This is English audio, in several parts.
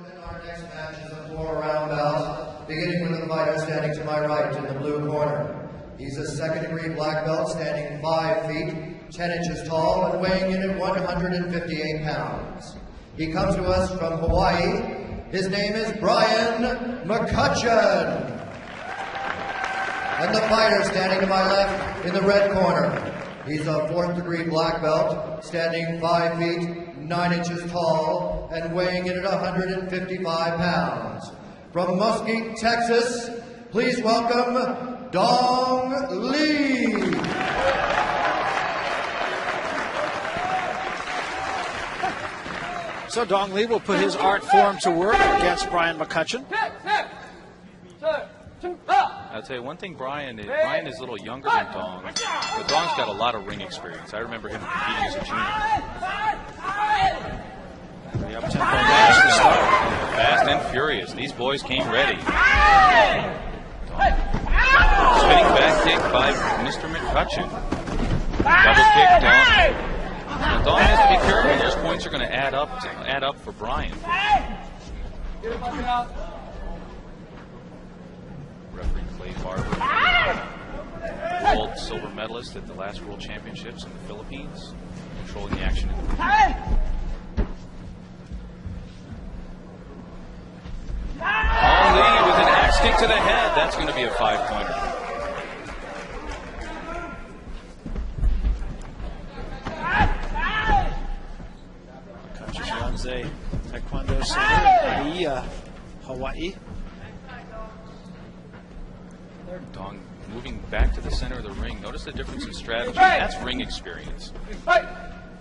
gentlemen, our next match is a 4-round bout, beginning with the fighter standing to my right in the blue corner. He's a second-degree black belt, standing 5 feet, 10 inches tall, and weighing in at 158 pounds. He comes to us from Hawaii. His name is Brian McCutcheon. And the fighter standing to my left in the red corner. He's a 4th-degree black belt, standing 5 feet, 9 inches tall, and weighing in at 155 pounds. From Mesquite, Texas, please welcome Dong Lee. So Dong Lee will put his art form to work against Brian McCutcheon. I'll tell you one thing, Brian is a little younger than Dong, but Dong's got a lot of ring experience. I remember him competing as a junior. The up-tempo match to start. Fast and furious. These boys came ready. Spinning back kick by Mr. McCutcheon. Double kick, Dong. Now, Dong has to be careful. Those points are going to add up for Brian. Referee Clay Barber, gold silver medalist at the last World Championships in the Philippines, controlling the action in the ring. Dong Lee with an axe kick to the head. That's going to be a 5-pointer. McCutcheon runs a Taekwondo center in Hawaii. Dong moving back to the center of the ring. Notice the difference in strategy. That's ring experience.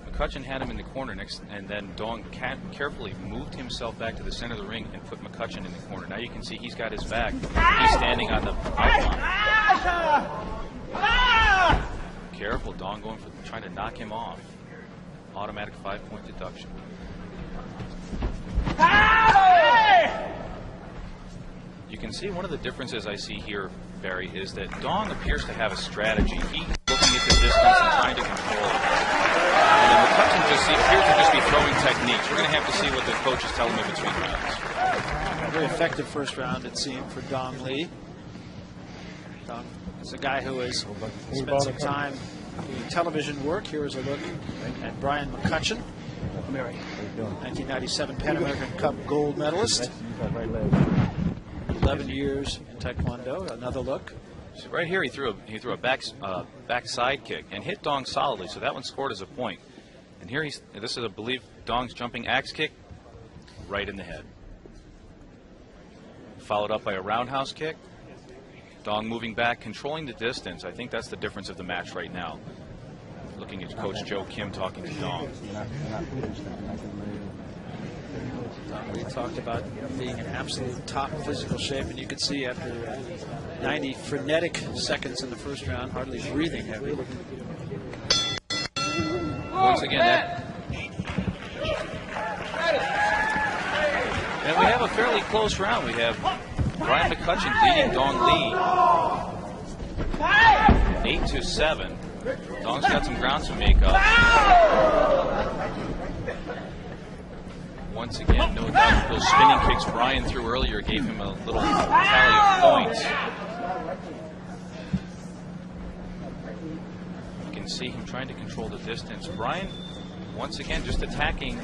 McCutcheon had him in the corner next, and then Dong carefully moved himself back to the center of the ring and put McCutcheon in the corner. Now you can see he's got his back. He's standing on the outline. Careful, Dong going for trying to knock him off. Automatic 5-point deduction. You can see one of the differences I see here, Barry, is that Dong appears to have a strategy. He's looking at the distance and trying to control it. And then McCutcheon appears to just be throwing techniques. We're going to have to see what the coaches tell him in between rounds. A very effective first round, it seemed, for Dong Lee. Dong is a guy who has spent some time doing television work. Here is a look at Brian McCutcheon, 1997 Pan American Cup gold medalist. 11 years in Taekwondo. Another look. So right here, he threw a back side kick and hit Dong solidly. So that one scored as a point. And here this is, I believe, Dong's jumping axe kick right in the head. Followed up by a roundhouse kick. Dong moving back, controlling the distance. I think that's the difference of the match right now. Looking at Coach Joe Kim talking to Dong. We talked about being in absolute top physical shape, and you could see after 90 frenetic seconds in the first round, hardly breathing heavy. Once again, and we have a fairly close round. We have Brian McCutcheon leading Dong Lee 8-7. Dong's got some ground to make up. Once again, no doubt those spinning kicks Brian threw earlier gave him a little tally of points. You can see him trying to control the distance. Brian, once again, just attacking.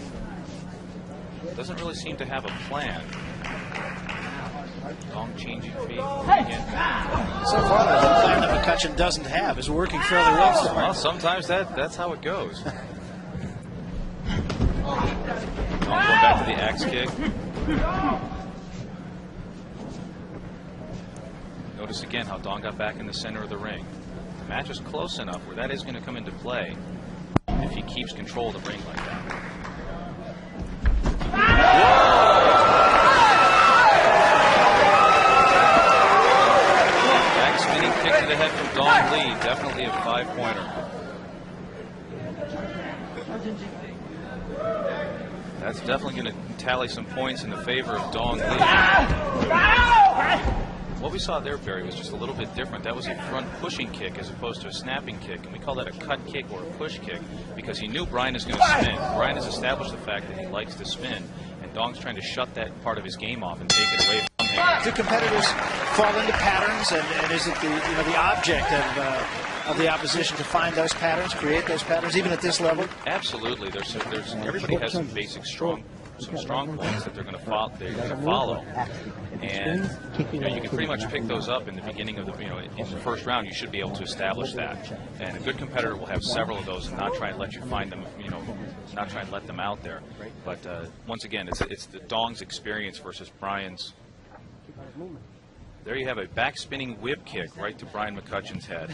Doesn't really seem to have a plan. Dong changing feet. Again. So far, the plan that McCutcheon doesn't have is working fairly well. Well, sometimes that's how it goes. Dong going back to the axe kick. Notice again how Dong got back in the center of the ring. The match is close enough where that is going to come into play if he keeps control of the ring like that. Back spinning kick to the head from Dong Lee. Definitely a 5-pointer. That's definitely going to tally some points in the favor of Dong Lee. What we saw there, Barry, was just a little bit different. That was a front pushing kick as opposed to a snapping kick, and we call that a cut kick or a push kick because he knew Brian is going to spin. Brian has established the fact that he likes to spin, and Dong's trying to shut that part of his game off and take it away from him. Do competitors fall into patterns, and is it the object of the opposition to find those patterns, create those patterns, even at this level? Absolutely. There's everybody has some basic strong points that they're going to follow. And you can pretty much pick those up in the beginning of the in the first round. You should be able to establish that. And a good competitor will have several of those and not try and let you find them. Not try and let them out there. But once again, it's the Dong's experience versus Brian's. There you have a back spinning whip kick right to Brian McCutcheon's head.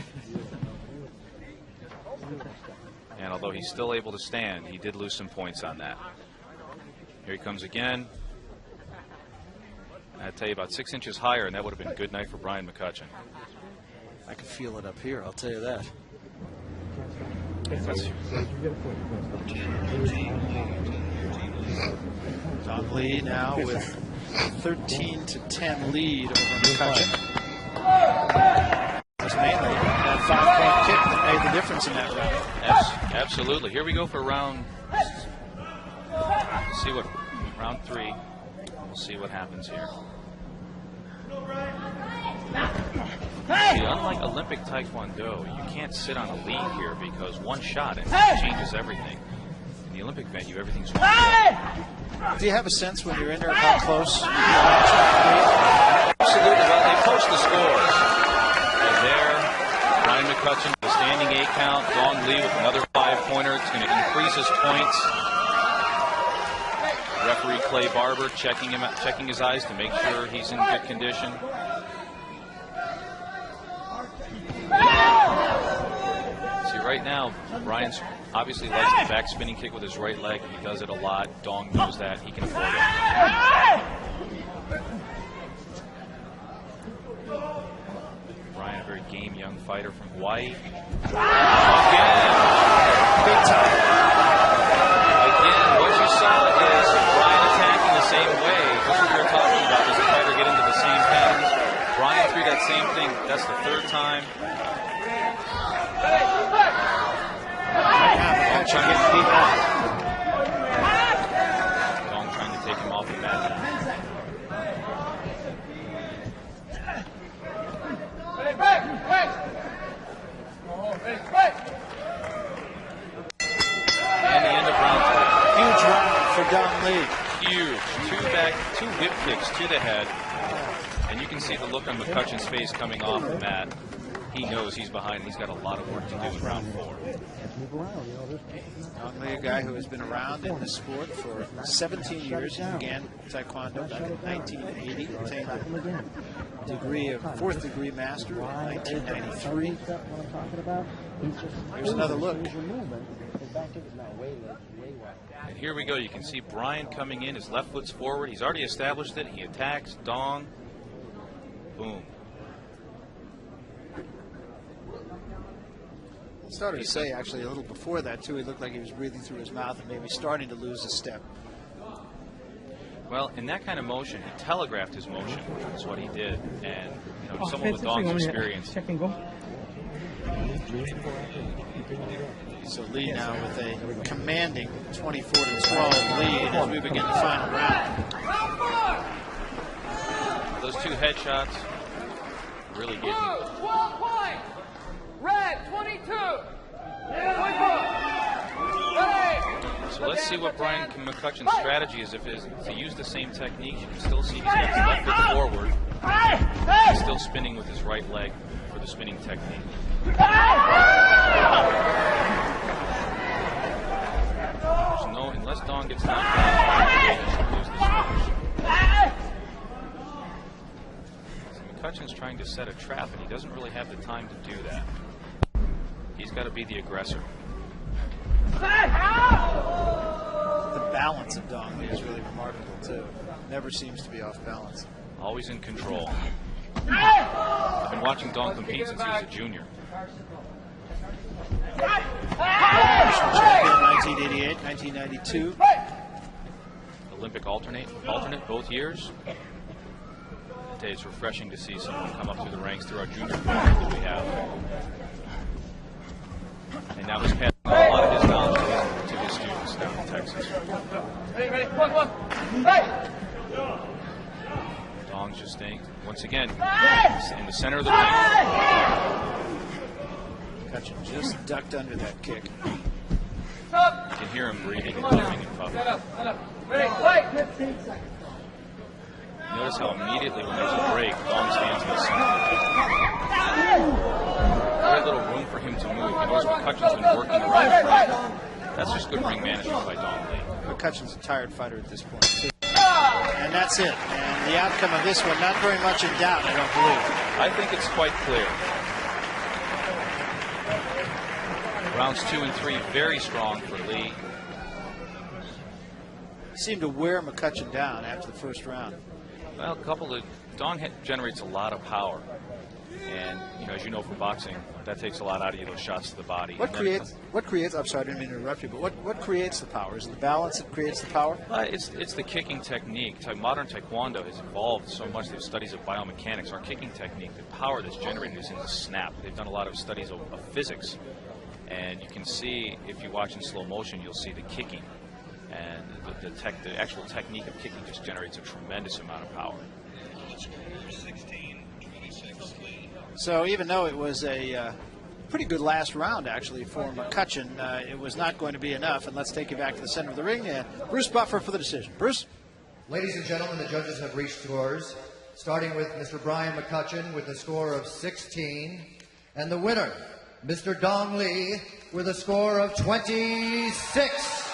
And although he's still able to stand, he did lose some points on that. Here he comes again. I'd tell you about 6 inches higher, and that would have been a good night for Brian McCutcheon. I can feel it up here, I'll tell you that. Dong Lee now with a 13-10 lead over McCutcheon. It was mainly that 5-point kick that made the difference in that round. Absolutely. Here we go for round. See what round 3. We'll see what happens here. See, unlike Olympic Taekwondo, you can't sit on a lead here because one shot and it changes everything. In the Olympic venue, everything's one shot. Do you have a sense when you're in there how close? Absolutely. Well, they post the scores. And there, Brian McCutcheon with a standing 8 count. Dong Lee with another 5-pointer. It's going to increase his points. Referee Clay Barber checking his eyes to make sure he's in good condition. See, right now, Brian's obviously likes the back spinning kick with his right leg. He does it a lot. Dong knows that. He can afford it. Brian, a very game young fighter from Hawaii. Again, Big time. Again, what you saw is Brian attacking the same way. Just what we were talking about. Does the fighter get into the same patterns? Brian threw that same thing. That's the 3rd time. Dong trying to take him off the mat. And the end of round 3. Huge round for Dong Lee. Huge. 2 whip kicks to the head. And you can see the look on McCutcheon's face coming off the mat. He knows he's behind. He's got a lot of work to do in round 4. Dong Lee, a guy who has been around in the sport for 17 years. He began Taekwondo back in 1980. Obtained a degree of 4th degree master in 1993. Here's another look. And here we go. You can see Brian coming in. His left foot's forward. He's already established it. He attacks. Dong. Boom. Started to say, actually, a little before that, too, he looked like he was breathing through his mouth and maybe starting to lose a step. Well, in that kind of motion, he telegraphed his motion. That's what he did. And, someone with Dong's experience. So Lee now with a commanding 24-12 lead as we begin the final round. Those 2 headshots really gave him. 12 points. Red 22. So let's see what Brian McCutcheon's strategy is. If it's to use the same technique, you can still see he's got his left foot forward. He's still spinning with his right leg for the spinning technique. Unless Dong gets knocked out, he should lose this match. So McCutcheon's trying to set a trap, and he doesn't really have the time to do that. He's got to be the aggressor. The balance of Dong Lee is really remarkable, too. Never seems to be off balance. Always in control. I've been watching Dong compete since he was a junior. National champion 1988, 1992. Olympic alternate both years. Today it's refreshing to see someone come up through the ranks through our junior program that we have. And now he's passing on a lot of his knowledge to his students down in Texas. Ready, come on. Hey! once again, in the center of the ring. McCutcheon just ducked under that kick. You can hear him breathing and puffing and puffing. Notice how immediately when there's a break, Dong stands in the center. Very little room for him to move. You notice McCutcheon's been working around the ring. That's just good ring management by Dong Lee. McCutcheon's a tired fighter at this point. And that's it. And the outcome of this one, not very much in doubt, I don't believe. I think it's quite clear. Rounds 2 and 3, very strong for Lee. Seemed to wear McCutcheon down after the first round. Well, Dong generates a lot of power. And, as you know from boxing, that takes a lot out of you, those shots to the body. What creates, I'm sorry, I didn't mean to interrupt you, but what creates the power? Is it the balance that creates the power? It's the kicking technique. Modern Taekwondo has evolved so much. They've studies of biomechanics. Our kicking technique, the power that's generated is in the snap. They've done a lot of studies of physics. And you can see, if you watch in slow motion, you'll see the kicking. And the actual technique of kicking just generates a tremendous amount of power. So even though it was a pretty good last round, actually, for McCutcheon, it was not going to be enough. And let's take you back to the center of the ring. Bruce Buffer for the decision. Bruce? Ladies and gentlemen, the judges have reached scores, starting with Mr. Brian McCutcheon with a score of 16. And the winner, Mr. Dong Lee, with a score of 26.